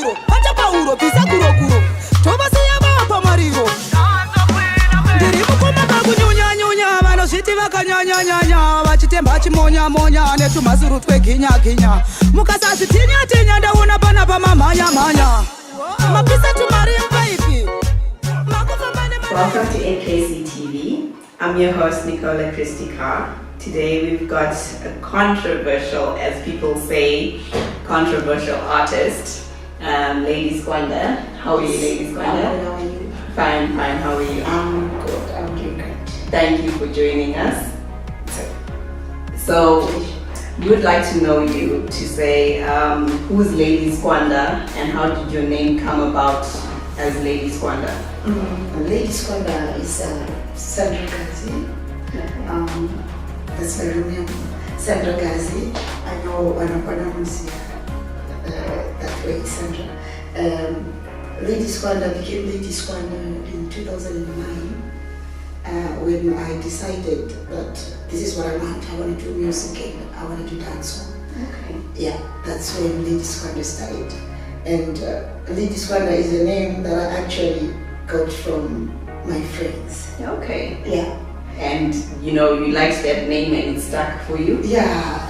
pamariro pacha pauro pisa kurokuro tovasiya vapamariro ndiri mukoma kakunyunyanyunya vanozviti vakanyanyanyanya vachitemba chimonyamonya netumazuru tweginyaginya mukasazvitinyatinya ndaona pana pamamhanyamhanya mapisa tumari mpaipi. Welcome to NKC TV. I'm your host Nicola Christikar. Today we've got a controversial, as people say, controversial artist, Lady Squanda. How are you, Lady Squanda? How are you? Fine. How are you? I'm good. I'm doing great. Thank you for joining us. So, we would like to know you to say who's Lady Squanda and how did your name come about as Lady Squanda? Lady Squanda is Sandra Gazi. That's my real name, Sandra Gazi. I know when I pronounce that way, Sandra. Lady Squanda became Lady Squanda in 2009 when I decided that this is what I want. I want to do music and I want to do dance. Okay. Yeah, that's when Lady Squanda started. And Lady Squanda is a name that I actually got from my friends. Okay. Yeah. And you liked that name and it stuck for you? Yeah.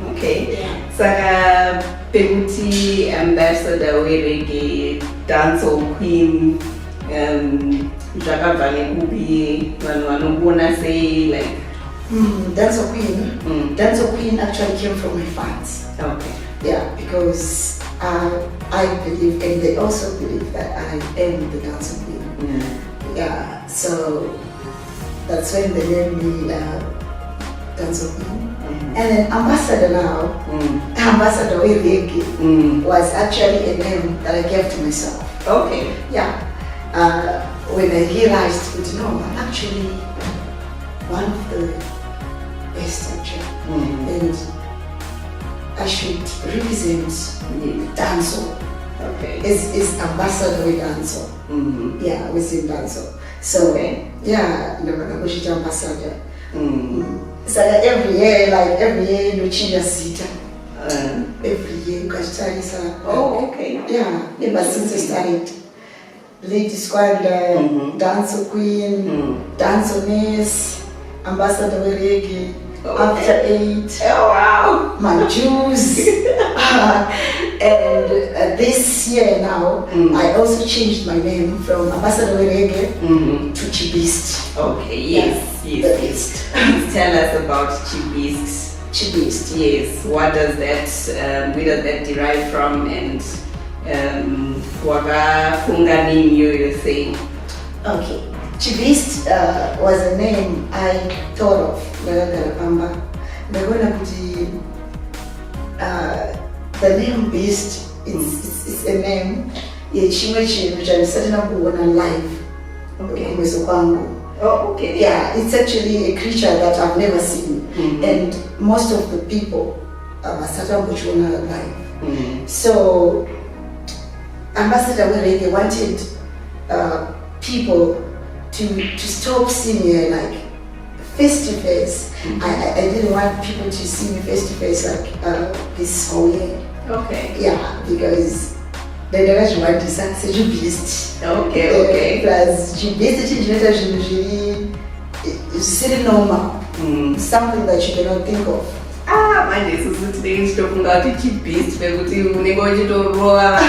Okay. Yeah. Saka Peguti ambassador reggae dancehall queen Jakavane Kubi wanna say like Dancehall Queen. Dancehall Queen actually came from my fans. okay. Yeah, because I believe and they also believe that I am the dancehall queen. Yeah, so that's when they named me dancehall queen. And then ambassador now, ambassador reggae was actually a name that I gave to myself. Okay. Yeah. When I realized, I'm actually one of the best actually, and I should represent dancehall. Okay. Is ambassador with dancehall. Yeah, within dancehall. So yeah, I'm ambassador. So every year, you change a seat. Every year, you can start. Oh, okay. Yeah, ever since I started. Lady Squanda, dancehall queen, dancehall miss, ambassador with reggae, after 8. Oh wow! My Jews. And this year now, I also changed my name from ambassador with reggae to Chibist. Okay, yes. The Beast. Please tell us about Chibist. Chibist. Yes, what does that, where does that derive from, and Waga Funganim you're saying? Okay. Chibist was a name I thought of. The name Beast is a name which I'm setting up on live. Okay. Oh, okay. Yeah, it's actually a creature that I've never seen, and most of the people are certain which one are alive. So, Ambassador Werege wanted people to stop seeing me like face to face. I didn't want people to see me face to face like this whole year. Okay. Yeah, because they don't want to say Beast. Okay. Plus, Beast is really normal. Something that you cannot think of. Manje today talking about Chibist, bekuti unenge uchitoroa.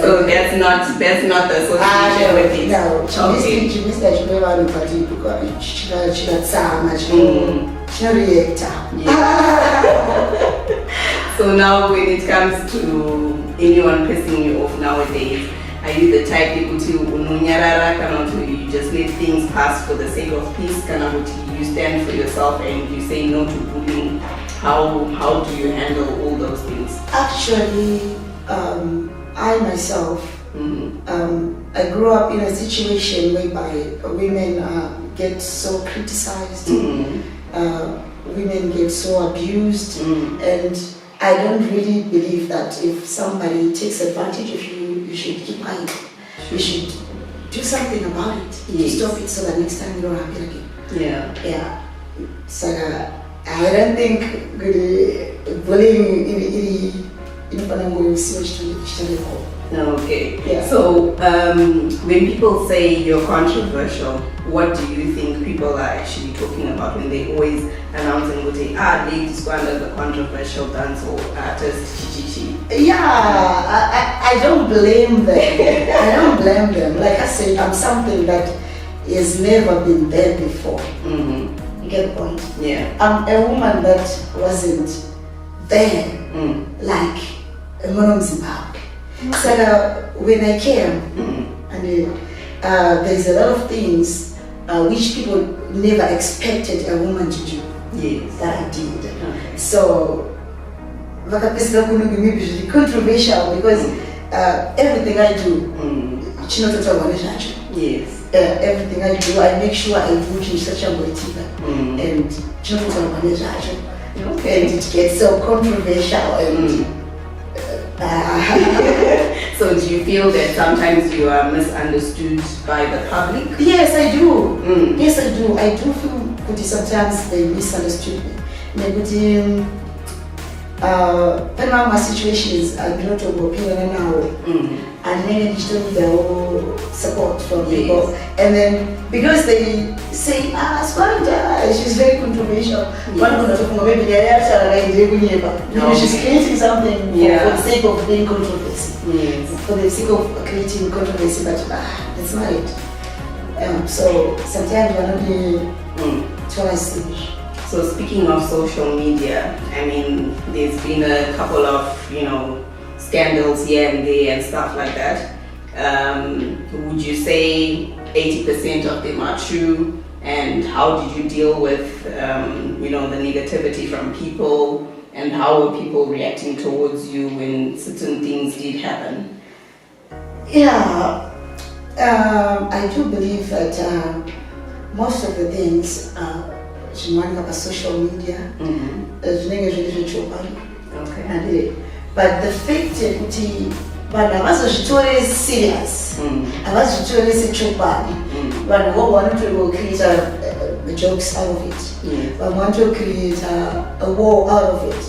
So that's not the association with it. No, Chibist that you never look at it because she reactor. So now when it comes to anyone pissing you off nowadays, are you the type people to ununyarara kana you just let things pass for the sake of peace kana you stand for yourself and you say no to bullying? How do you handle all those things? Actually, I myself, I grew up in a situation whereby women get so criticized, women get so abused, and I don't really believe that if somebody takes advantage of you, you should keep quiet. You should do something about it to stop it so that next time you don't happen again. Yeah. So I don't think bullying inofanira ngoyosiwa chitareko. Okay. Yeah. So when people say you're controversial, what do you think people are actually talking about when they always announcing Lady Squanda is a controversial dancehall artist? Yeah, I don't blame them. I don't blame them. Like I said, I'm something that has never been there before. You get the point? Yeah. I'm a woman that wasn't there, like a Mono Zimbabwe. So when I came, and there's a lot of things which people never expected a woman to do. Yes. That I did. Okay. So it's really controversial because everything I do, yes. Everything I do, I make sure I do in such a way, and okay. And it gets so controversial and. So do you feel that sometimes you are misunderstood by the public? Yes, I do. Yes, I do. I do feel that sometimes they misunderstood me. Maybe my situation is I do not opinion now, and then they don't need their support from people, and then because they say Squanda, she's very controversial. Maybe she's creating something for the sake of being controversy, for the sake of creating controversy, but that's not it. So sometimes we're not being twice. So speaking of social media, I mean, there's been a couple of, scandals here and there and stuff like that. Would you say 80% of them are true? And how did you deal with, the negativity from people? And how were people reacting towards you when certain things did happen? Yeah, I do believe that most of the things social media, okay. But the fact that but I was serious. I was choppy. But I want to create jokes out of it. I want to create a war out of it.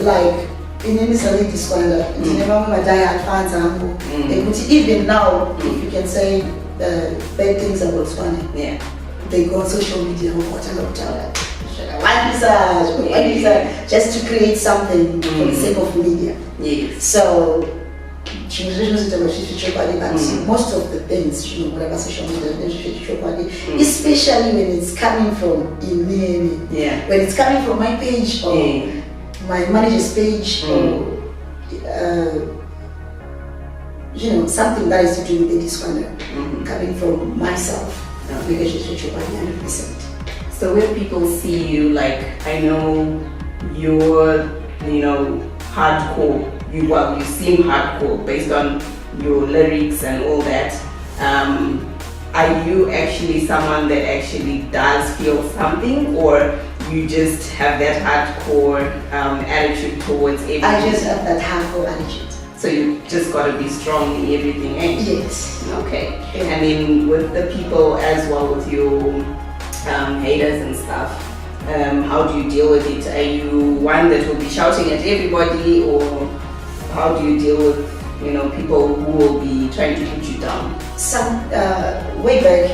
Like in any Lady Squanda, it's never my diet fans. Even now, if you can say bad things about Squanda, they go on social media or whatever. Just to create something for the sake of media. Yes. So, but most of the things, whatever social media, especially when it's coming from me, when it's coming from my page or my manager's page or something that is to do with this one coming from myself. Because it's 100%. So when people see you, like, I know you're, hardcore. You seem hardcore based on your lyrics and all that. Are you actually someone that actually does feel something, or you just have that hardcore attitude towards everything? I just have that hardcore attitude. So you just got to be strong in everything, eh? Yes. Okay. Yeah. And then with the people as well, with your haters and stuff, how do you deal with it? Are you one that will be shouting at everybody, or how do you deal with, people who will be trying to put you down? Some way back,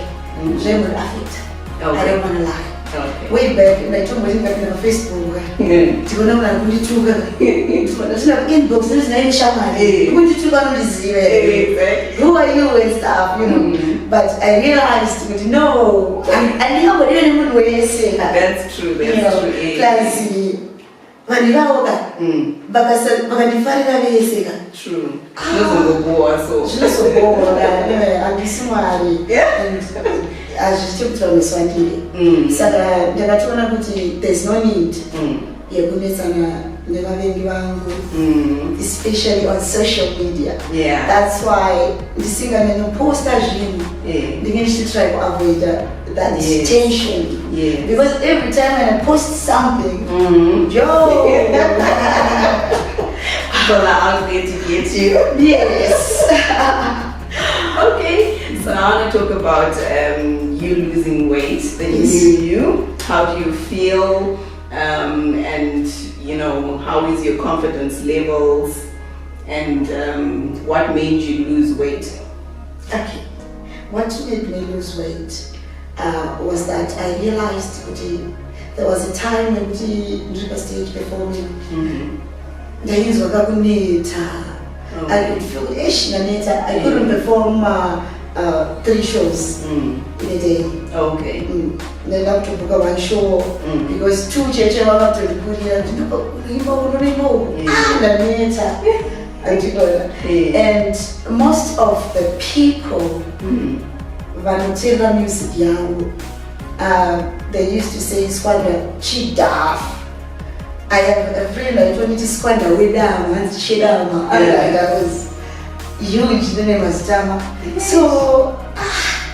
they would affect. Okay. I don't want to lie. Okay. Way back, and I told my on Facebook, inbox, there's no shaman. Who are you and stuff, But I realized, no, I never even would say that. That's true, that's true. Plus, True. I just took to Miss Swahili. So there's no need. Especially on social media. Yeah. That's why the singer post to try to avoid that tension. Yeah. Because every time when I post something, people are out there to get you. Yes. Okay, so I want to talk about you losing weight, the new you. How do you feel? And how is your confidence levels? and what made you lose weight? Okay. What made me lose weight was that I realized there was a time when we on stage performing. I used to I could feel I couldn't perform 3 shows in a day. Okay. Then I have to book one show because 2 churches were not to the and most of the people vanotera music yangu, they used to say Squanda chidaf. I have a friend that told me to Squanda way down and chidama. That was huge. The name was Tama. So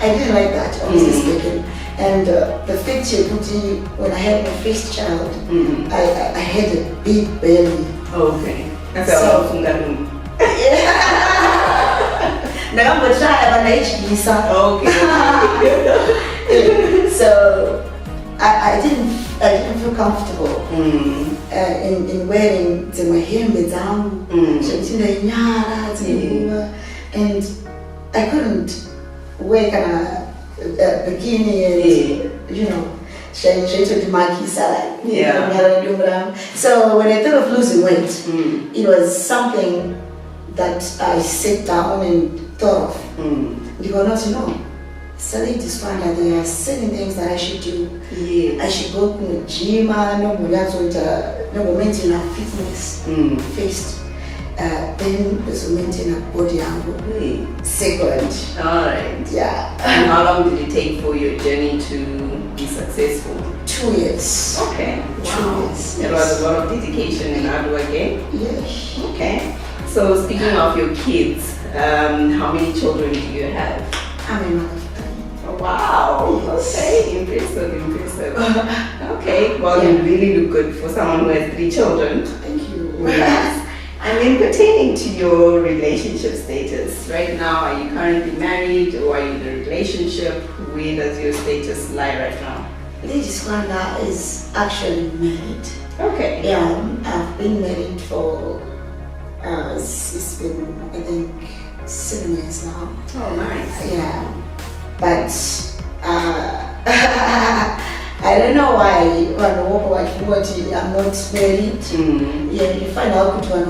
I didn't like that, honestly speaking. And the fact when I had my first child, I had a big belly. Okay. That's So I didn't feel comfortable in wearing the mahembe down, and I couldn't wear kind of bikini and so when I thought of losing weight, it was something that I sat down and thought of. Because studying this one, there are certain things that I should do. I should go to the gym, no maintain a fitness first. Then there's maintain a body angle. Second. Alright. Yeah. And how long did it take for your journey to be successful? 2 years. Okay. Wow. 2 years. It was a lot of dedication and hard work, eh? Yes. Okay. So speaking of your kids, how many children do you have? I'm a mother. Oh, wow. Yes. Okay. Impressive. Okay. Well, you really look good for someone who has 3 children. Thank you. Yes. And then pertaining to your relationship status, right now, are you currently married or are you in a relationship? Where does your status lie right now? Lady Squanda is actually married. Okay. Yeah, I've been married for, it's been, I think, 7 years now. Oh, nice. Yeah, but I don't know why I'm not married. Yeah, you find out that I'm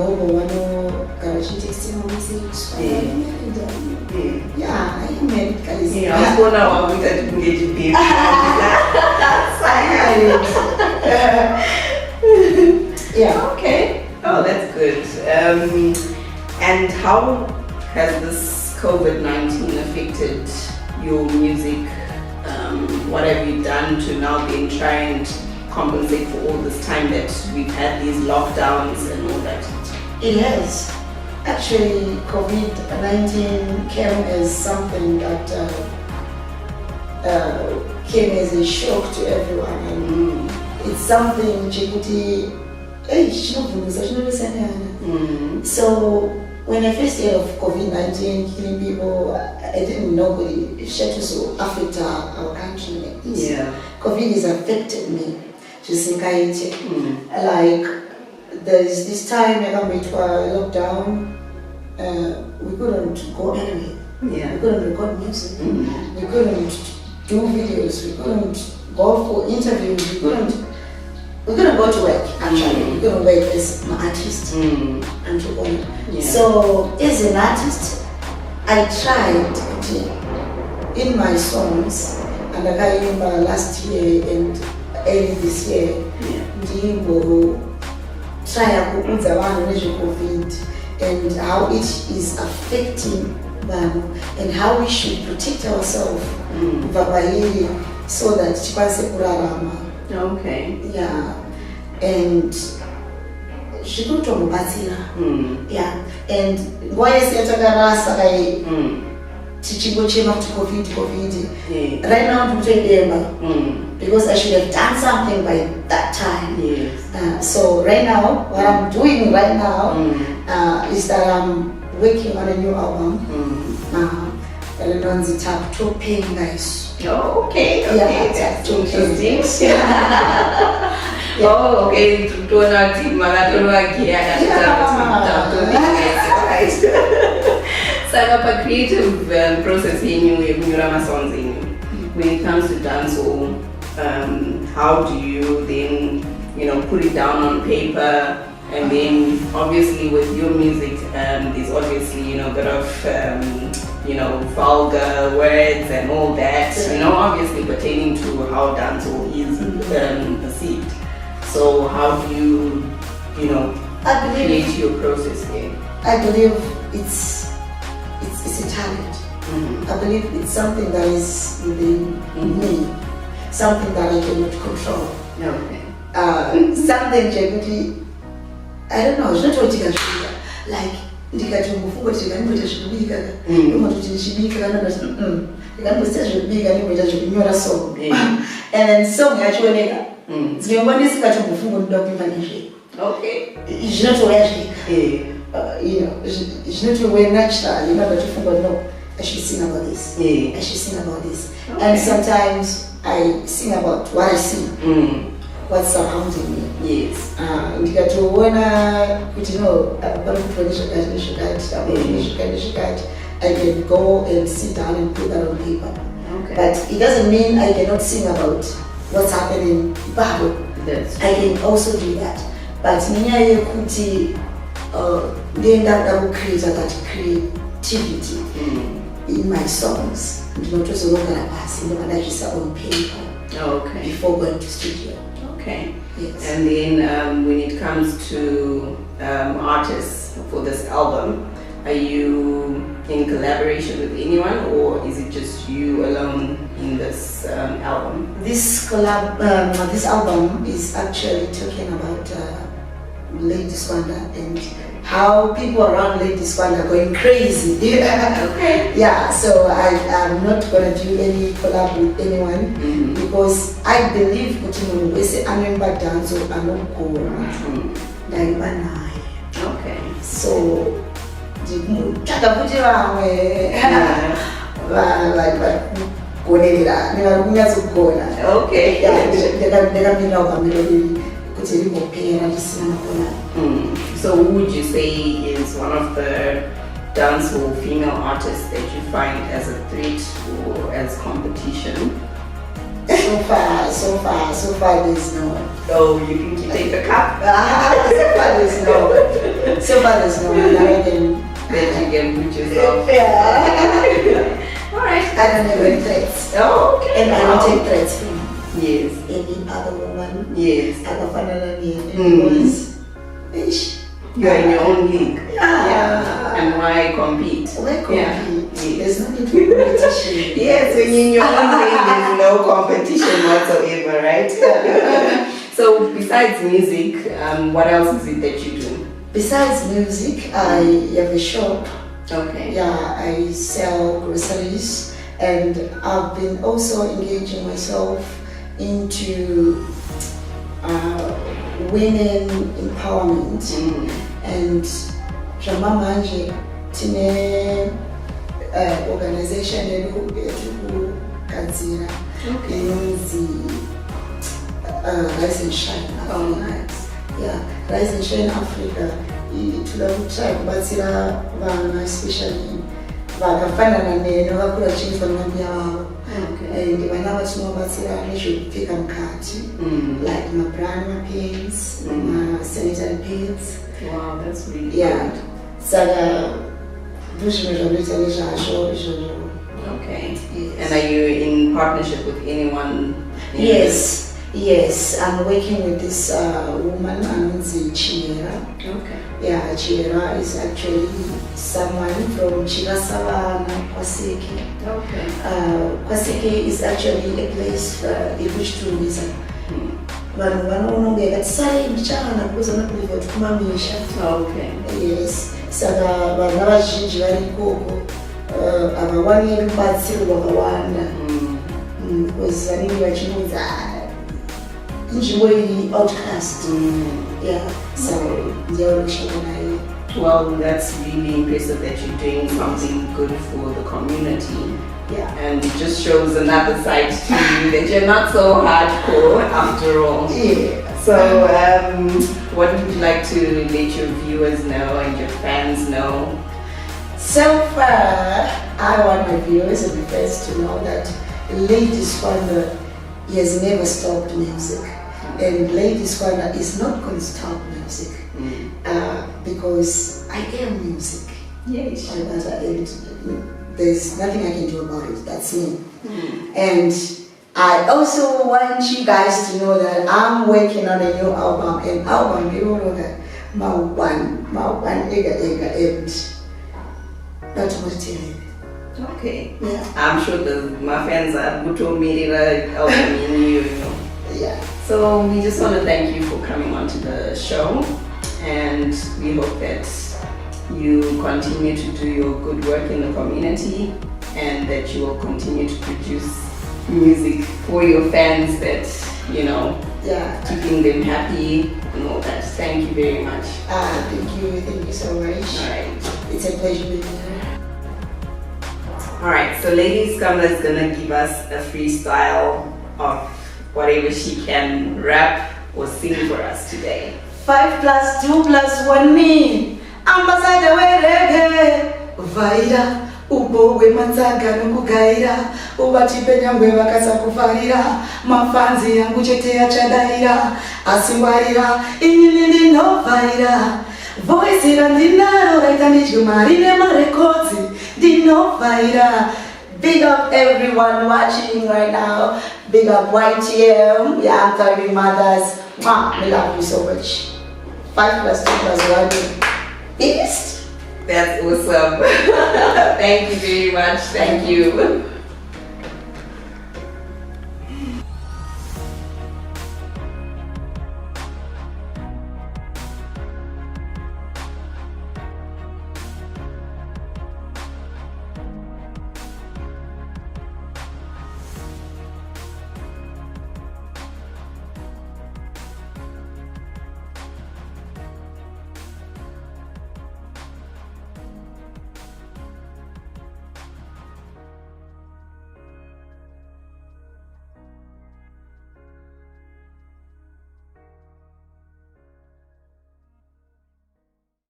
yeah, I am married. Yeah, I was going to engage you. Yeah. Okay. Oh, that's good. And how has this COVID-19 affected your music? What have you done to now be trying to compensate for all this time that we've had these lockdowns and all that? It has. Actually, COVID-19 came as something that came as a shock to everyone. And it's something So when I first heard of COVID-19 killing people, I didn't know it should also affect our country like this. Yeah. COVID has affected me. Like there's this time when we were lockdown, we couldn't go anywhere. Yeah. We couldn't record music. We couldn't do videos. We couldn't go for interviews. We couldn't go to work, actually. We couldn't work as an artist and so on. Yeah. So, as an artist, I tried in my songs, and I remember last year and early this year, Ndibo try to put the one COVID and how it is affecting them and how we should protect ourselves so that Okay. yeah, and she could talk about yeah, and why is it teaching to COVID? Right now, I'm because I should have done something by that time. Yes. So right now, what I'm doing right now is that I'm working on a new album. And on the Takutopenga. Oh, okay. Yeah, That's interesting. Oh, okay. Sakapa creative process in when it comes to dancehall, how do you then put it down on paper, and then obviously with your music there's obviously a bit of vulgar words and all that, obviously pertaining to how dancehall is perceived. So how do you create your process there? I believe it's a talent. I believe it's something that is within me, something that I cannot control. Okay. Something generally, I don't know, it's not what you can do. Like, and then song actually, it's the one is got to move documentary. Okay. It's not actually, it's not way natural. You know, but no, I should sing about this. I should sing about this. Okay. And sometimes I sing about what I see, what's surrounding me. Yes. I can go and sit down and put that on paper. Okay. But it doesn't mean I cannot sing about what's happening in Bible. I can also do that. But I will create that creativity in my songs. Not just on paper. Okay. Before going to studio. Okay. Yes. And then when it comes to artists for this album, are you in collaboration with anyone, or is it just you alone in this album? This album is actually talking about Lady Squanda and how people around Lady Squanda are going crazy. Okay. Yeah, so I'm not going to do any collab with anyone because I believe I'm back dance, so I'm not going. Okay. So okay. So who would you say is one of the dancehall female artists that you find as a threat or as competition? So far there's no one. Oh, you think you take the cup? So far there's no one that you can put yourself. Yeah. Alright. I don't have any threats. Oh, okay. And I don't take threats from yes. any other woman. Yes. Because you're in your own league. Yeah. And why compete? Why compete? Yeah. There's no need for competition. Yes, when you're in your own league, there's no competition whatsoever, right? So besides music, what else is it that you do? Besides music, I have a shop. Okay. Yeah, I sell groceries, and I've been also engaging myself into women empowerment. And Jamamanje Tine organization Kazira Rise and Shine Africa. Yeah, Rise and Shine Africa. Try kubatsira vana especially vakafanana nevakura chingizwa nemwambi wavo and vana vatinovabatsira nezvekupfeka mukati like mabrand mapants, sanitary pads. Wow, that's really yeah good. Saka ndozvimwe zvanoita nezvazvo izvozvo. Okay. Yes. And are you in partnership with anyone? Yes, I'm working with this woman, Ananzi Chiera. Okay. Yeah, Chiera is actually someone from Chirasava, Kwaseke. Okay. Kwaseke is actually a place in which to visit. Vanhu vanoonongera tisare ndichana kuza nakuliva kumamisha. Okay. Yes, saka vana vazhinji vari ikoko havawani rubatsiro rwakawanda because vanenge vachinonzi nzvimbo iri outcast. Yeah, so well, that's really impressive that you're doing something good for the community. Yeah. And it just shows another side to you that you're not so hardcore after all. Yeah. So, what would you like to let your viewers know and your fans know? So far, I want my viewers and my friends to know that Lady Squanda has never stopped music. And Lady Squanda is not going to stop music because I am music. Yes. And there's nothing I can do about it. That's me. And I also want you guys to know that I'm working on a new album. And album, you know that my one and that's what it is. Okay. Yeah. I'm sure my fans are Buto Mirira album in you know. Yeah. So we just want to thank you for coming onto the show, and we hope that you continue to do your good work in the community, and that you will continue to produce music for your fans that, you know, keeping them happy and all that. Thank you very much. Thank you so much. Alright. It's a pleasure being here. Alright, so Lady Squanda is gonna give us a freestyle of whatever she can rap or sing for us today. 5 + 2 + 1 me. Ambassador werege. Vaira. Ubogwe manzaga nokugaira. Ubatipe nyangwe vakasakufarira. Mafanzi yangu chete achadaira. Asingwarira. Inini ndinovaira. Voice ira ndinaro raita ndichumarine marekodzi. Ndinovaira. Big up everyone watching right now. Big up YTM. Yeah, I'm Thriving Mothers. Mwah, we love you so much. 5 + 2 + 1. Beast. That's awesome. Thank you very much. Thank you.